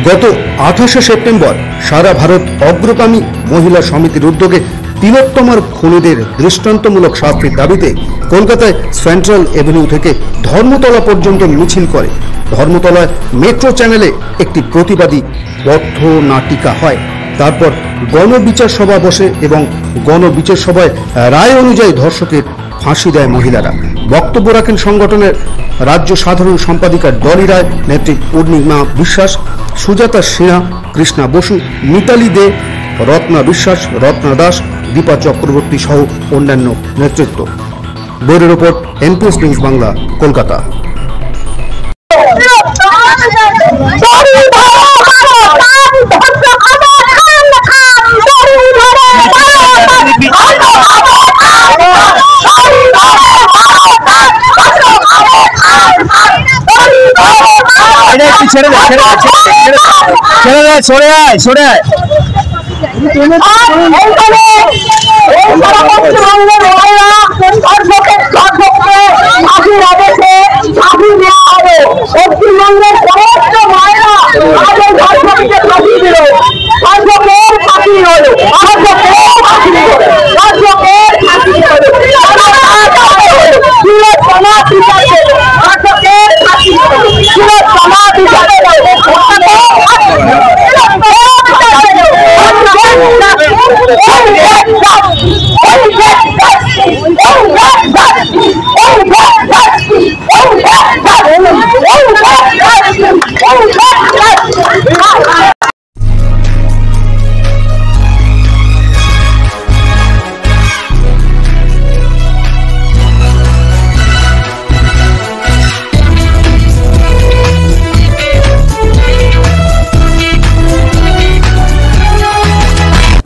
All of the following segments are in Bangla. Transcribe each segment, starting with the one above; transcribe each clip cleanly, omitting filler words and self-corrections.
গত 28 সেপ্টেম্বর সারা ভারত অগ্রগামী মহিলা সমিতির উদ্যোগে তিলোত্তমার খুনিদের দৃষ্টান্তমূলক শাস্তির দাবিতে কলকাতায় সেন্ট্রাল এভিনিউ থেকে ধর্মতলা পর্যন্ত মিছিল করে। ধর্মতলায় মেট্রো চ্যানেলে একটি প্রতিবাদী পথনাটিকা হয়। তারপর গণবিচার সভা বসে এবং গণবিচার সভায় রায় অনুযায়ী ধর্ষকের ফাঁসি দেয় মহিলারা। বক্তব্য রাখেন সংগঠনের রাজ্য সাধারণ সম্পাদিকা ডলি রায়, নেত্রী পূর্ণিমা বিশ্বাস, সুজাতা সিনহা, কৃষ্ণা বসু, মিতালি দে, রত্না বিশ্বাস, রত্না দাস, দীপা চক্রবর্তী সহ অন্যান্য নেতৃত্ব। Bureau report, NPS news Bangla, Kolkata.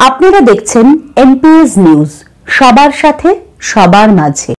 আপনারা দেখছেন এনপিএস নিউজ, সবার সাথে সবার মাঝে।